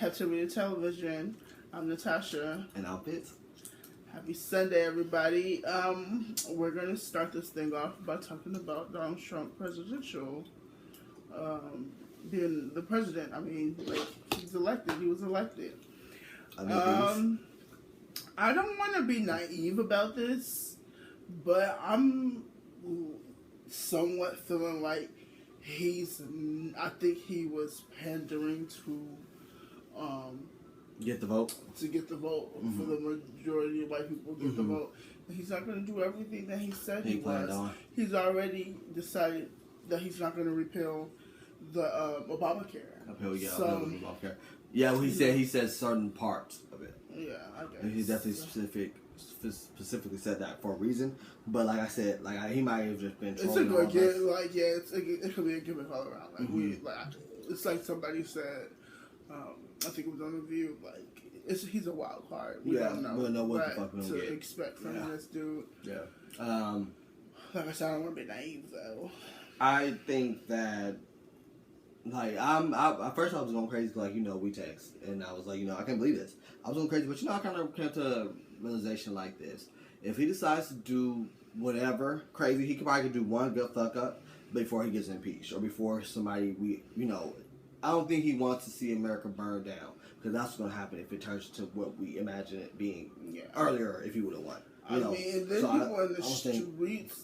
Captivity Television. I'm Natasha. And I'm Fitz. Happy Sunday, everybody. We're going to start this thing off by talking about Donald Trump presidential, being the president. I mean, like, he's elected. He was elected. I don't want to be naive about this, but I'm somewhat feeling like I think he was pandering to get the vote. To get the vote for the majority of white people get the vote. And he's not going to do everything that he said he was. He's already decided that he's not going to repeal the Obamacare. Obamacare. Yeah, well, he said certain parts of it. Yeah, I guess. And he definitely specifically said that for a reason. But like I said, he might have just been trolling. It's a good it could be a gimmick all around. It's like somebody said. I think it was on the View. He's a wild card. We don't know what the fuck to expect from this dude. Yeah. Like I said, I don't want to be naive though. I think that. First I was going crazy because, we text, and I was like, I can't believe this. I was going crazy, but I kind of came to a realization like this. If he decides to do whatever crazy, he could probably do one good fuck up before he gets impeached, or before somebody, I don't think he wants to see America burn down, because that's what's going to happen if it turns to what we imagine it being earlier if he would have won. And then people in the streets,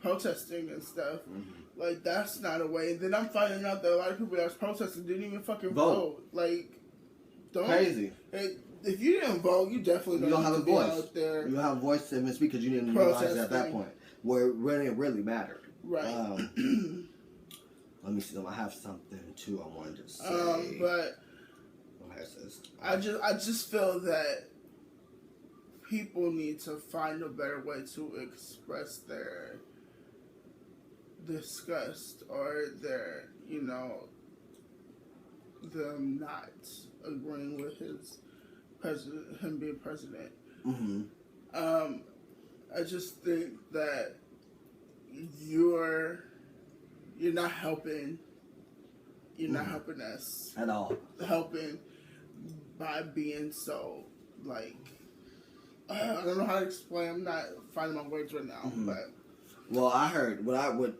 protesting and stuff. Like, that's not a way. And then I'm finding out that a lot of people that was protesting didn't even fucking vote. Crazy. If you didn't vote, you definitely don't have a voice out there. You don't have a voice to speak because you didn't realize it at that point where it really mattered. Right. Let me see. I have something too I wanted to say. I just feel that people need to find a better way to express their disgust or their, them not agreeing with him being president. I just think that you're not helping. You're not helping us at all. Helping by being so I don't know how to explain. I'm not finding my words right now, but. Well, I heard what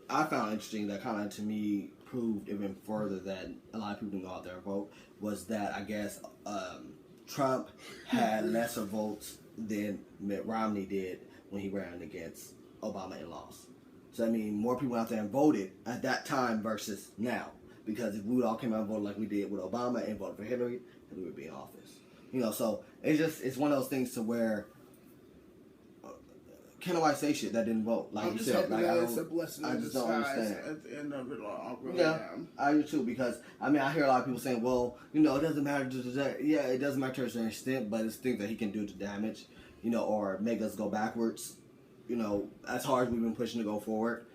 I found interesting that kind of to me proved even further that a lot of people didn't go out there and vote was that I guess Trump had lesser votes than Mitt Romney did when he ran against Obama and lost. So I mean, more people out there and voted at that time versus now, because if we all came out and voted like we did with Obama and voted for Hillary, then we would be in office. So it's one of those things to where. Can I say shit that didn't vote? Like you said, it's a blessing in disguise at the end of it all. I do too, because I hear a lot of people saying, "Well, it doesn't matter." Yeah, it doesn't matter to a certain extent, but it's things that he can do to damage, or make us go backwards. As hard as we've been pushing to go forward,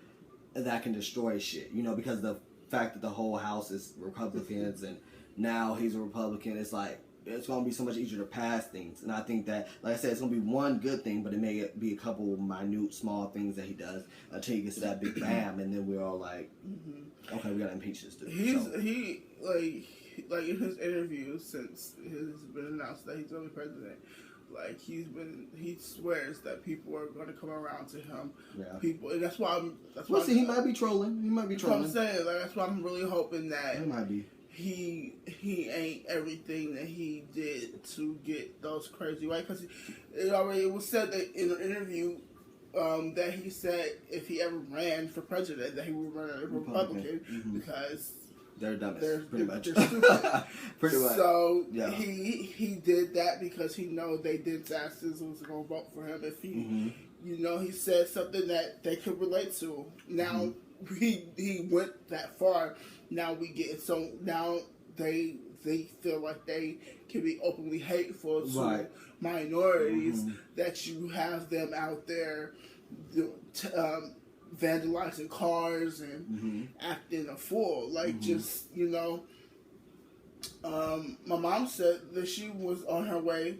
that can destroy shit. Because the fact that the whole House is Republicans and now he's a Republican, it's like. It's going to be so much easier to pass things. And I think that, like I said, it's going to be one good thing, but it may be a couple minute, small things that he does until he gets to that big bam, and then we're all like, okay, we got to impeach this dude. He in his interviews since it's been announced that he's going to be president, he swears that people are going to come around to him. Yeah. People, and that's why he might be trolling. He might be trolling. That's what I'm saying. That's why I'm really hoping that he might be. He ain't everything that he did to get those crazy white, because it was said that in an interview that he said if he ever ran for president that he would run a Republican because they're dumb. Pretty much. They're stupid. Pretty much. So he did that because he know they did taxes was going to vote for him if he he said something that they could relate to. Now he went that far. Now we get so now they feel like they can be openly hateful to minorities, that you have them out there vandalizing cars and acting a fool. My mom said that she was on her way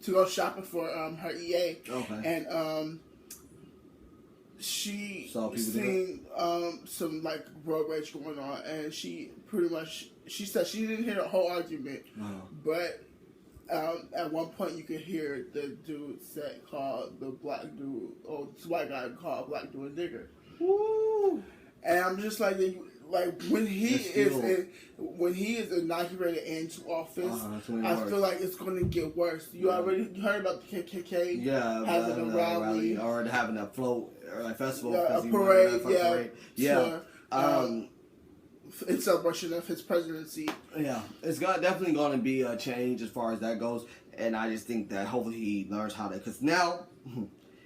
to go shopping for her EA, and she So seen some like road rage going on, and she said she didn't hear the whole argument, but at one point you could hear the dude call the black dude or this white guy call black dude a nigger. Woo! And I'm just like when he is inaugurated into office, I feel like it's going to get worse. You heard about the KKK having a rally or having a float or a festival, a parade, in celebration of his presidency. Yeah, it's definitely going to be a change as far as that goes, and I just think that hopefully he learns how to, because now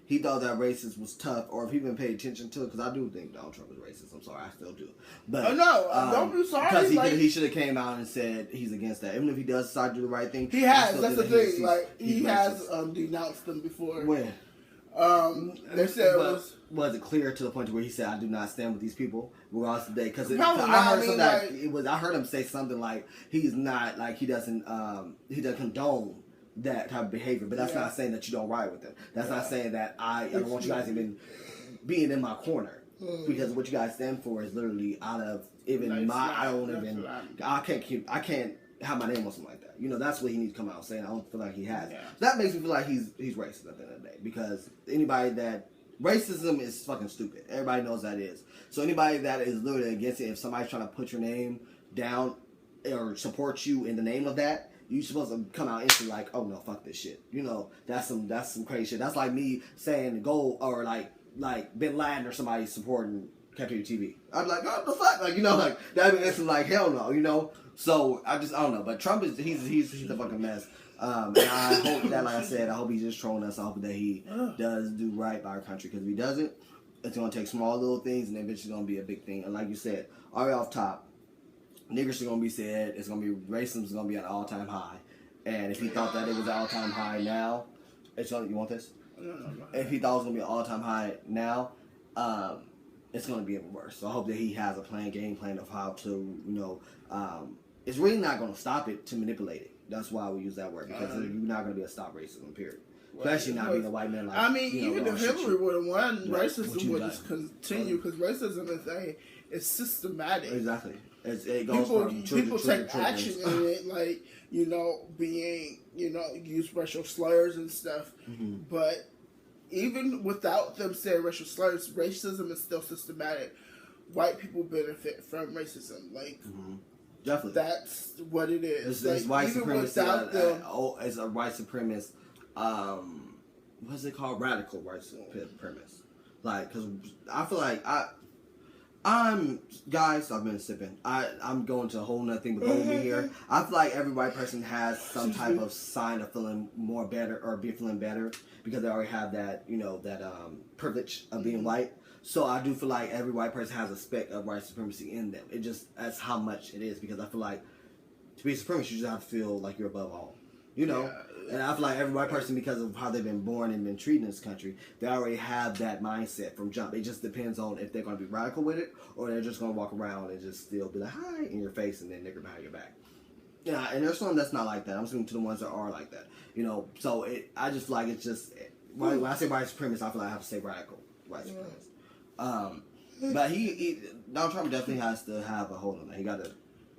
he thought that racist was tough, or if he been paid attention to it, because I do think Donald Trump is racist. I'm sorry, I still do. But don't be sorry. Because he should have came out and said he's against that. Even if he does decide to do the right thing, he has. That's the thing. He has denounced them before. When? They said was it clear to the point where he said, "I do not stand with these people regardless today"? Because I heard him say something like he's not like he doesn't condone that type of behavior, but that's not saying that you don't ride with them. That's not saying that I don't want you guys even being in my corner, because what you guys stand for is literally out of even I can't have my name on something like that. You know, that's what he needs to come out saying. I don't feel like he has. Yeah. So that makes me feel like he's racist at the end of the day, because anybody that racism is fucking stupid. Everybody knows that is. So anybody that is literally against it, if somebody's trying to put your name down or support you in the name of that, you're supposed to come out instantly like, oh no, fuck this shit. You know, that's some crazy shit. That's like me saying go or like Bin Laden or somebody supporting captivity TV. I'm like, oh, the fuck, like, you know, like that means like hell no, you know. So I don't know. But Trump is he's a fucking mess. And I hope that, like I said, I hope he's just trolling us. I hope that he does do right by our country, because if he doesn't, it's gonna take small little things and eventually gonna be a big thing. And like you said, already off top, niggers are gonna be said. It's gonna be racism is gonna be at an all-time high. And if he thought that it was at all-time high now, you want this? No. If he thought it was gonna be an all-time high now, it's gonna be even worse. So I hope that he has a game plan of how to, you know, it's really not gonna stop it to manipulate it. That's why we use that word, because you're not gonna be able to stop racism, period. Especially not being a white man. Like, I mean, even if Hillary would have won, racism would just continue, because racism is systematic. Exactly. It goes from people take action in it, like, you know, use racial slurs and stuff. Mm-hmm. But even without them saying racial slurs, racism is still systematic. White people benefit from racism, like. Mm-hmm. Definitely. That's what it is. It's white supremacy. It's a white supremacist. What's it called? Radical white supremacist. Like, because I feel like guys, I've been sipping. I'm going to a whole nother thing with me here. I feel like every white person has some type of sign of feeling more better or feeling better, because they already have that, you know, that privilege of being white. So I do feel like every white person has a speck of white supremacy in them. That's how much it is, because I feel like to be a supremacist, you just have to feel like you're above all. You know? Yeah. And I feel like every white person, because of how they've been born and been treated in this country, they already have that mindset from jump. It just depends on if they're going to be radical with it, or they're just going to walk around and just still be like, hi, in your face, and then nigger behind your back. Yeah, and there's some that's not like that. I'm speaking to the ones that are like that. You know? So I just feel like it's just, when I say white supremacist, I feel like I have to say radical white supremacist. But Donald Trump definitely has to have a hold on that. He got to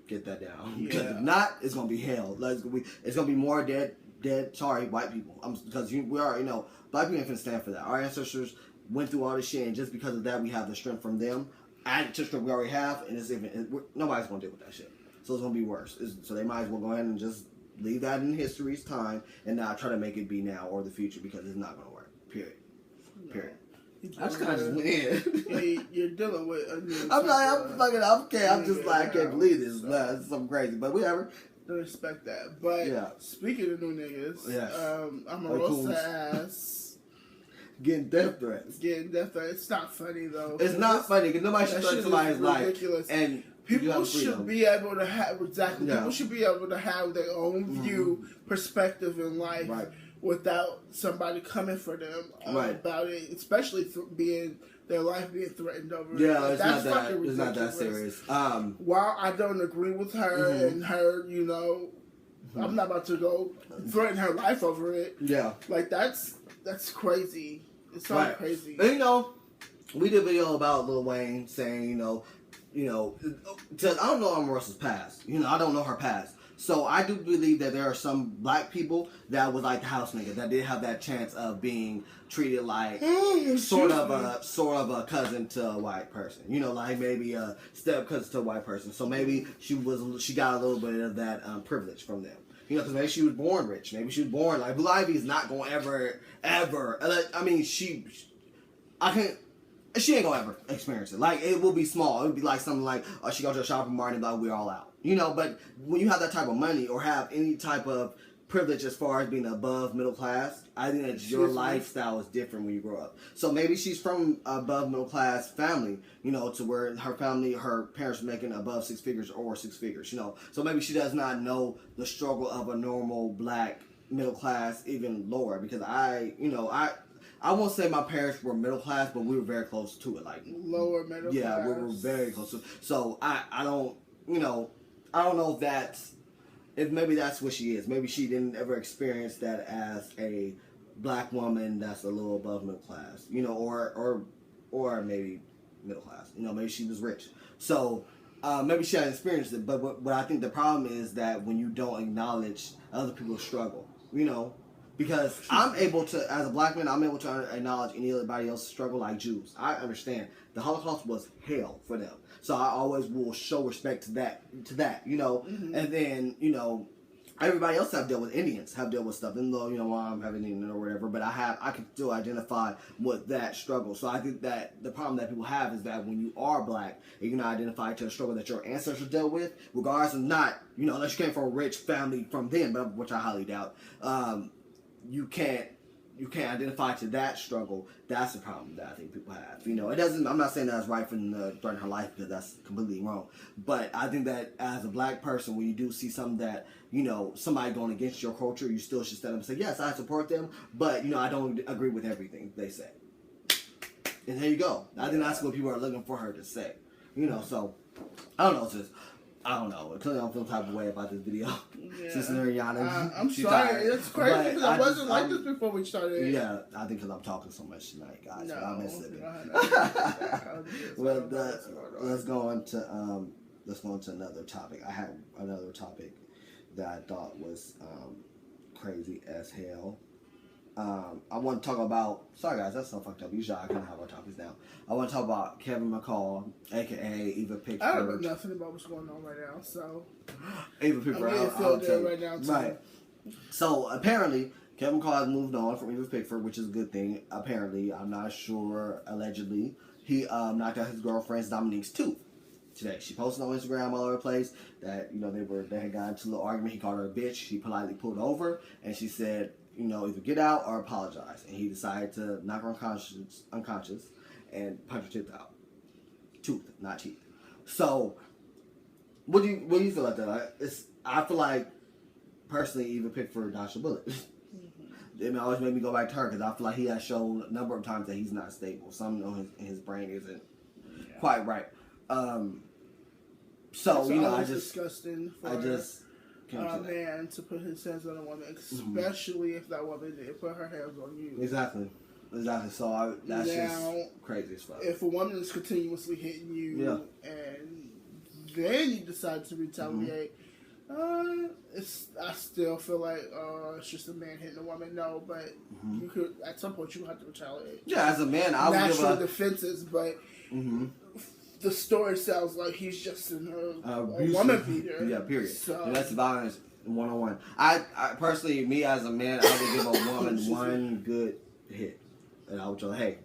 get that down, because if not, it's gonna be hell. Like, it's gonna be more dead. White people. Because we are, you know, black people ain't finna stand for that. Our ancestors went through all this shit, and just because of that, we have the strength from them. Added to the strength we already have, and nobody's gonna deal with that shit. So it's gonna be worse. So they might as well go ahead and just leave that in history's time and not try to make it be now or the future, because it's not gonna work. Period. I just kind of just went in. You're dealing with a new I'm just like, I can't believe this. It's something crazy, but whatever. I respect that. But speaking of new niggas, Omarosa ass getting death threats. It's not funny though. It's not funny, because nobody should threaten somebody's life. Ridiculous. And people should be able to have People should be able to have their own view, perspective in life. Right. Without somebody coming for them about it, especially being their life being threatened over it. Yeah, it's not that serious. While I don't agree with her and her, you know, I'm not about to go threaten her life over it. Yeah, like that's crazy. It's so crazy. And, you know, we did a video about Lil Wayne saying, I don't know Omarosa's past. I don't know her past. So I do believe that there are some black people that was like the house nigga that did have that chance of being treated like sort of a cousin to a white person. Like maybe a step cousin to a white person. So maybe she got a little bit of that privilege from them. Because maybe she was born rich. Maybe she was born like Blue Ivy is not gonna ever. I mean, she ain't gonna ever experience it. Like, it will be small. It would be like something like, she goes to a shopping mart and be like, we're all out. But when you have that type of money or have any type of privilege as far as being above middle class, I think that your lifestyle is different when you grow up. So maybe she's from above middle class family, to where her parents are making above 6 figures or 6 figures, So maybe she does not know the struggle of a normal black middle class, even lower, because I won't say my parents were middle class, but we were very close to it. Like lower middle class. Yeah, we were very close to it. So I don't know if maybe that's what she is. Maybe she didn't ever experience that as a black woman that's a little above middle class, or maybe middle class. Maybe she was rich. So maybe she hadn't experienced it. But what I think the problem is that when you don't acknowledge other people's struggle, because I'm able to, as a black man, I'm able to acknowledge anybody else's struggle, like Jews. I understand the Holocaust was hell for them, so I always will show respect to that, Mm-hmm. And then, everybody else have dealt with Indians, have dealt with stuff, even though I'm having Indian or whatever, but I can still identify with that struggle. So I think that the problem that people have is that when you are black and you're not identified to the struggle that your ancestors dealt with, regardless of not, unless you came from a rich family from then, but which I highly doubt. You can't identify to that struggle. That's the problem that I think people have. It doesn't. I'm not saying that's right from threatening her life, because that's completely wrong. But I think that as a black person, when you do see something that somebody going against your culture, you still should stand up and say, yes, I support them, but I don't agree with everything they say. And there you go. I think that's what people are looking for her to say. So I don't know, sis. I don't know. Clearly, I don't feel the type of way about this video. Yeah. Sister Ariana, I'm sorry. It's crazy because I wasn't like this before we started. Yeah, I think because I'm talking so much tonight, guys. No, but I miss it. Well, let's go into another topic. I had another topic that I thought was crazy as hell. I want to talk about. Sorry, guys, that's so fucked up. Usually, I kind of have our topics down. I want to talk about Kevin Mccall, aka Eva Pickford. I don't know nothing about what's going on right now, so Eva Pickford. I'm getting filled in right now too. Right. So apparently, Kevin McCall has moved on from Eva Pickford, which is a good thing. Apparently, I'm not sure. Allegedly, he knocked out his girlfriend's Dominique's tooth today. She posted on Instagram all over the place that they had gotten into a little argument. He called her a bitch. She politely pulled over and she said, either get out or apologize. And he decided to knock her unconscious and punch her tooth out. Tooth, not teeth. So, what do you feel like that? I feel like, personally, Eva Pickford dodged a bullet. It always made me go back to her because I feel like he has shown a number of times that he's not stable. Some his brain isn't quite right. So, I just disgusting for a man to put his hands on a woman, especially if that woman did put her hands on you. Exactly. So that's just crazy as fuck. If a woman is continuously hitting you and then you decide to retaliate, I still feel like it's just a man hitting a woman. No, but you could at some point you have to retaliate. Yeah, as a man, I would natural defenses, but. The story sounds like he's just a woman beater. Yeah, period. So. And that's violence 101. I personally, me as a man, I would give a woman one good hit. And I would tell her, hey,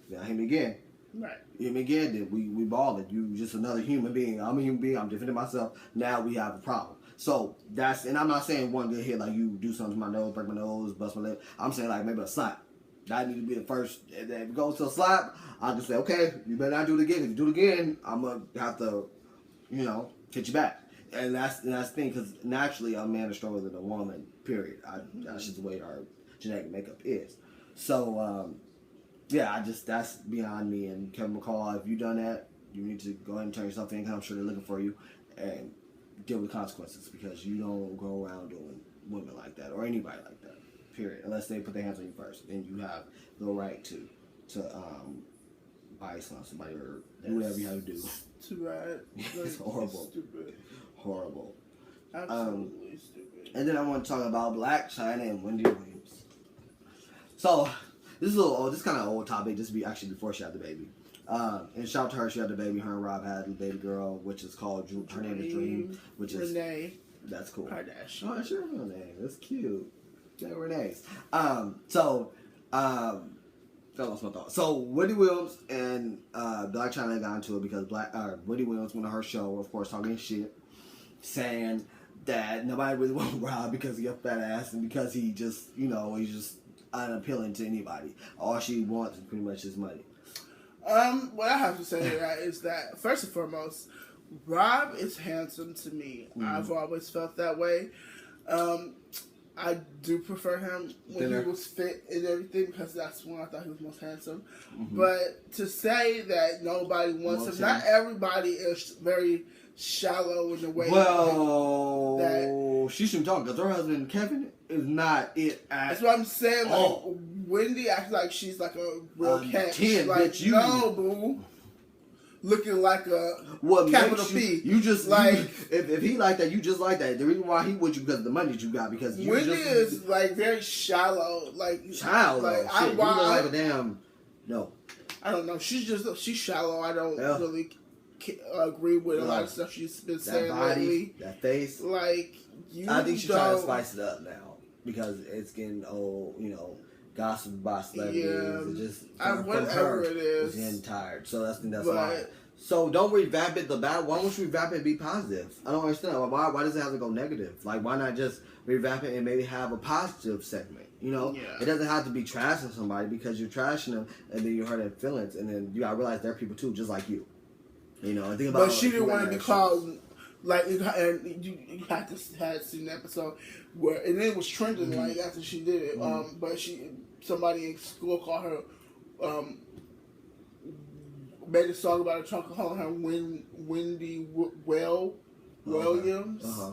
now hit me again. Right. Hit me again, then we balling. You just another human being. I'm a human being. I'm defending myself. Now we have a problem. So and I'm not saying one good hit like you do something to my nose, break my nose, bust my lip. I'm saying like maybe a slap. That need to be the first. If it goes to a slap, I'll just say, okay, you better not do it again. If you do it again, I'm going to have to, hit you back. And that's the thing, because naturally a man is stronger than a woman, period. That's just the way our genetic makeup is. So, that's beyond me. And Kevin McCall, if you done that, you need to go ahead and turn yourself in, because I'm sure they're looking for you, and deal with the consequences, because you don't go around doing women like that, or anybody like that. Period. Unless they put their hands on you first, then you have the right to ice on somebody or do whatever you have to do. Too bad. It's horrible. Stupid. Horrible. Absolutely stupid. And then I want to talk about Black China and Wendy Williams. So this is this kind of old topic. Just before she had the baby. And shout out to her. She had the baby. Her and Rob had the baby girl, which is called her name is Dream, which is Renee. That's cool. Kardashian. Oh, that's your real name. That's cute. Yeah, Renee's. I lost my thought. So Wendy Williams and Black China got into it because Wendy Williams went on her show, of course, talking shit, saying that nobody really wants Rob because he got fat ass and because he just, he's just unappealing to anybody. All she wants is pretty much his money. What I have to say to that is that, first and foremost, Rob is handsome to me. Mm-hmm. I've always felt that way. I do prefer him when he was fit and everything because that's when I thought he was most handsome. Mm-hmm. But to say that nobody wants him, not everybody is very shallow in the way that she shouldn't talk because her husband Kevin is not it. That's what I'm saying. Like Wendy acts like she's like a real cat. She's like, no, boo. Looking like a capital P. You just like if he like that, you just like that. The reason why he with you because of the money that you got. Because you Wendy is like very shallow. Like shallow. Like shit. You look like a damn no. I don't know. She's shallow. I don't really agree with a lot of stuff she's been saying lately. That face. Like I think she's trying to spice it up now because it's getting old. Gossip about celebrities and just whatever it is. Getting tired. So that's why. So don't revamp it why don't you revamp it and be positive? I don't understand. Why does it have to go negative? Like why not just revamp it and maybe have a positive segment? It doesn't have to be trashing somebody because you're trashing them and then you hurt their feelings and then you gotta realize they're people too, just like you. And think about. But she didn't want to be called. Like, and you had seen the episode where, and it was trending like after she did it. But somebody in school called her, made a song about her, calling her Wendy Williams. Uh-huh.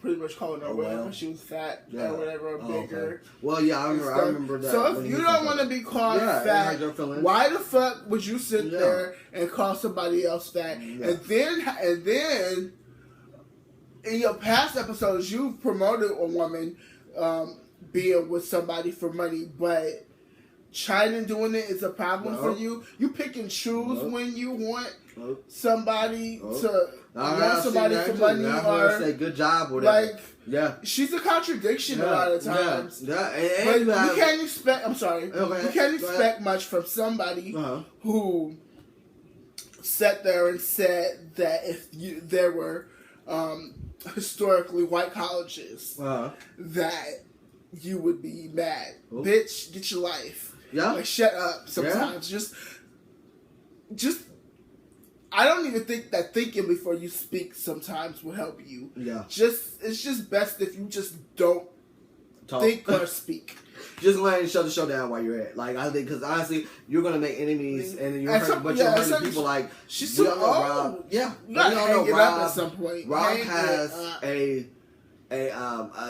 Pretty much calling her because she was fat or whatever, or bigger. Okay. Well, yeah, I remember that. So if you don't want to be called fat, why the fuck would you sit there and call somebody else fat? Yeah. And then in your past episodes, you've promoted a woman being with somebody for money, but China doing it is a problem for you. You pick and choose when you want somebody to want somebody for money or say good job or whatever. Like she's a contradiction a lot of times. Yeah. But you can't expect. I'm sorry. You can't expect much from somebody who sat there and said that if there were historically white colleges that you would be mad. Bitch, get your life. Yeah. Like shut up sometimes. Yeah. Just I don't even think that thinking before you speak sometimes will help you. Yeah. It's just best if you just don't think or speak. Just go ahead and shut the show down while you're at. Like I think, because honestly, you're gonna make enemies, and you're hurting people. Like she's too old. Rob, you gotta hang it up at some point. Rob has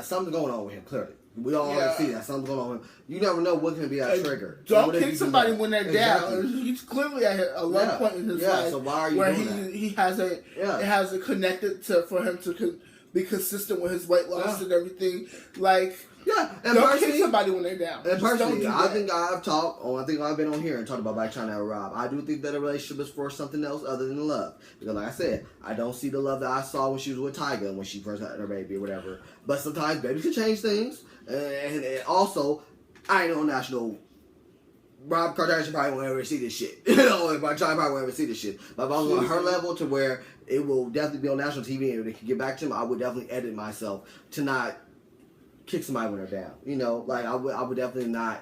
something going on with him. Clearly, we all see that something's going on with him. You never know what can be a trigger. Don't kick somebody when they're down. He's clearly at a low point in his life. So why are you doing that? He hasn't. It hasn't connected for him to be consistent with his weight loss and everything. Like. Yeah, and don't kick somebody when they're down. And personally, I think I've been on here and talked about Black China and Rob. I do think that a relationship is for something else other than love. Because like I said, I don't see the love that I saw when she was with Tyga when she first had her baby or whatever. But sometimes babies can change things. And also, I ain't no national. Rob Kardashian probably won't ever see this shit. Black China probably won't ever see this shit. But if I was on her level to where it will definitely be on national TV and they can get back to him, I would definitely edit myself to not kick somebody when they're down. Like I would definitely not.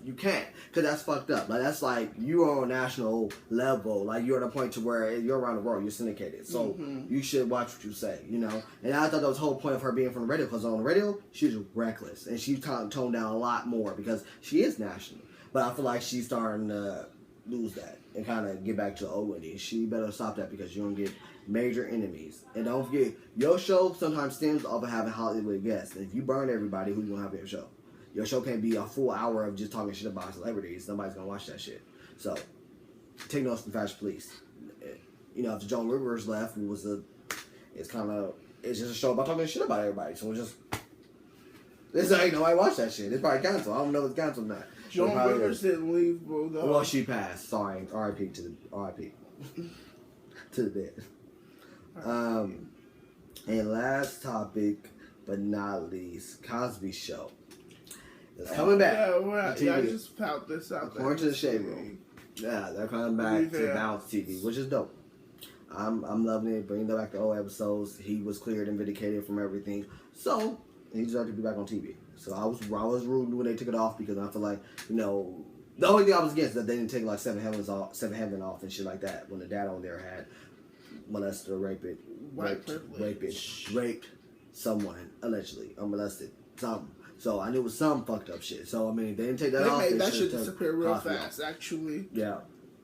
You can't, because that's fucked up. Like that's like you are on a national level. Like you're at a point to where you're around the world. You're syndicated, so you should watch what you say. And I thought that was the whole point of her being from the radio, because on the radio she's reckless and she's toned down a lot more because she is national. But I feel like she's starting to lose that and kind of get back to old Wendy. She better stop that because you're gonna get major enemies. And don't forget, your show sometimes stems off of having Hollywood guests. And if you burn everybody, who's gonna have your show? Your show can't be a full hour of just talking shit about celebrities. Nobody's gonna watch that shit. So take notes from Fashion Police. You know, if the Joan Rivers left, it's just a show about talking shit about everybody. So this ain't nobody watch that shit. It's probably canceled. I don't know if it's canceled or not. Joan Rivers didn't leave, bro. Though. Well, she passed. Sorry, R.I.P. to the dead. And last topic, but not least, Cosby Show. It's coming back. Yeah, I just found this out. According to the Shade Room. Yeah, they're coming back to Bounce TV, which is dope. I'm loving it, bringing back the old episodes. He was cleared and vindicated from everything, so he deserved to be back on TV. So I was rooting when they took it off because I feel like, you know, the only thing I was against is that they didn't take like Seven Heaven off and shit like that when the dad on there had molested or raped someone allegedly or molested something. So I knew it was some fucked up shit. So I mean, they didn't take that off. Made that shit disappear real fast, actually. Yeah.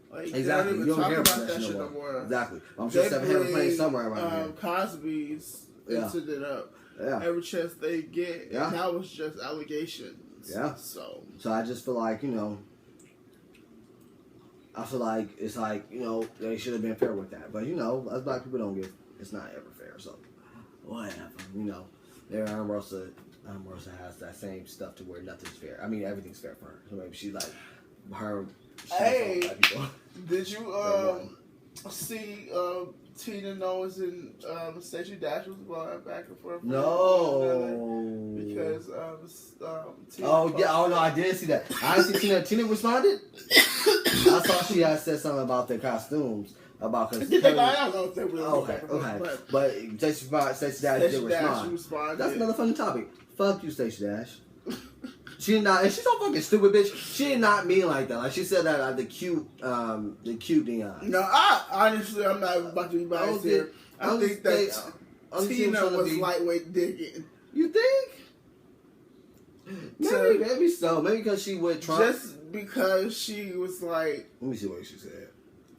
Like, Exactly. You don't even talk about that shit no more. Exactly. I'm sure Seven Heaven playing somewhere around here. Cosby's incident up. Yeah. Every chance they get, yeah. And that was just allegations. Yeah. So I just feel like, you know, it's like, you know, they should have been fair with that. But, you know, us black people don't it's not ever fair. So, whatever. You know, Omarosa has that same stuff to where nothing's fair. I mean, everything's fair for her. So maybe she's like, hey, did you see Tina Knowles and Stacey Dash was going back and forth? No. Because Tina no, I did see that. I didn't see Tina responded. I saw she had said something about their costumes. I don't know if they were okay. But Stacey Dash did respond. That's another funny topic. Fuck you, Stacey Dash. She did not, and she's so fucking stupid, bitch. She did not mean like that. Like she said that the cute Dion. No, I'm not about to be biased here. I think that Tina was lightweight digging. You think? Maybe so. Maybe because she went Trump. Just because she was like. Let me see what she said.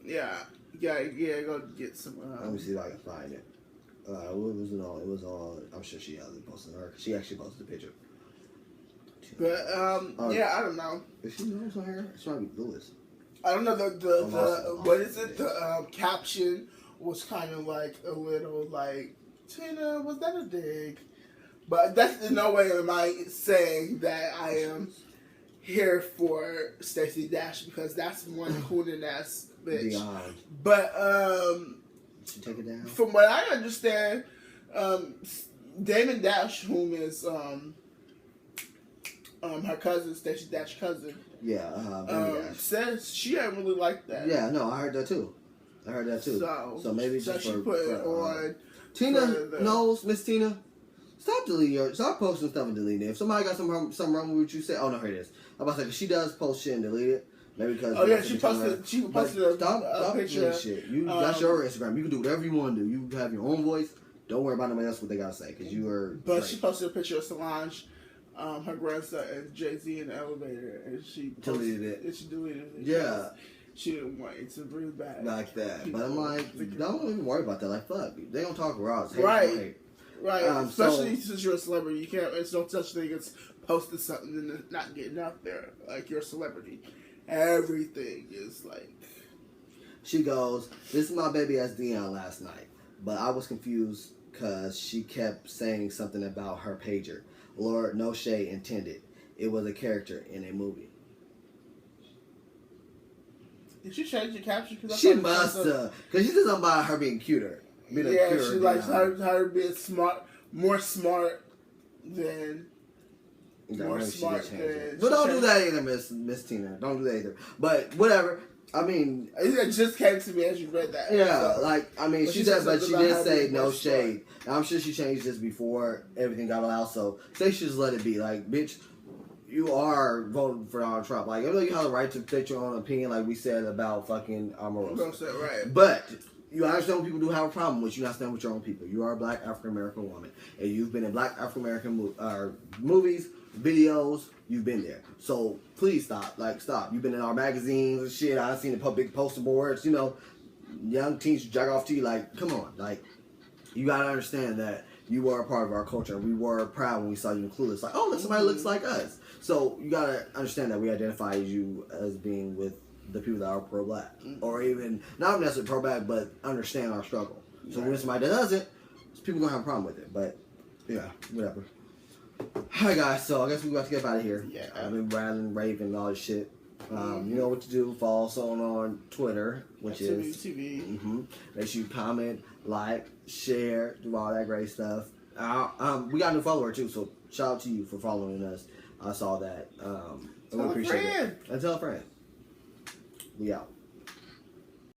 Yeah. Go get some. Let me see if I can find it. It was on. I'm sure she hasn't posted her. She actually posted the picture. But I don't know. Is she Lewis on here? It's probably Lewis. I don't know the what is it? The caption was kind of like a little like, Tina, was that a dig? But that's in no way am I saying that I am here for Stacey Dash because that's one hoonin' ass bitch. Beyond. But she take it down. From what I understand, Damon Dash, whom is her cousin, Stacey Dash's cousin. Yeah, says she ain't really like that. Yeah, no, I heard that too. So maybe just she put it on. Tina knows, Miss Tina. Stop posting stuff and deleting it. If somebody got something wrong with what you say, oh no, here it is. I'm about to say, cause she does post shit and delete it. Maybe because she posted a picture. Shit. That's your Instagram. You can do whatever you want to do. You have your own voice. Don't worry about nobody else what they gotta say, cause you are. But great. she posted a picture of Solange, her grandson, and Jay-Z in the elevator, and she deleted it. And she deleted it. Yeah. She didn't want it to bring back like that. But I'm like, don't even worry about that. Like, fuck, they don't talk raw. Right. Especially since you're a celebrity, you can't. It's no such thing as posting something and not getting out there. Like, you're a celebrity. Everything is like. She goes, "This is my baby as Dion last night, but I was confused because she kept saying something about her pager. Lord, no shade intended. It was a character in a movie." Did she change the caption? She must have, because she said something about her being cuter. She likes her being smart, more smart than. More smart than. But don't do that either, Miss Tina. Don't do that either. But whatever. I mean, it just came to me as you read that. Yeah, so, she said, but she did say no shade. I'm sure she changed this before everything got allowed. So they should just let it be. Like, bitch, you are voting for Donald Trump. Like, I know you have the right to state your own opinion, like we said about fucking Omarosa. Right. But you understand what people do have a problem with. You not stand with your own people. You are a black African American woman, and you've been in black African American movies, videos. You've been there. So please stop. Like, stop. You've been in our magazines and shit. I've seen the public poster boards. You know, young teens jack off to you. Like, come on. Like, you gotta understand that you are a part of our culture. We were proud when we saw you in Clueless. Like, oh, look, somebody looks like us. So you gotta understand that we identify you as being with the people that are pro-black, or even not necessarily pro-black, but understand our struggle. So when somebody that doesn't, people gonna have a problem with it. But yeah, whatever. Hi guys, so I guess we're about to get out of here. Yeah, I've been rattling, raving, all this shit. You know what to do. Follow us on Twitter, which is TV. Make sure you comment, like, share, do all that great stuff. We got a new follower too, so shout out to you for following us. I saw that. We appreciate it. And tell a friend. We out.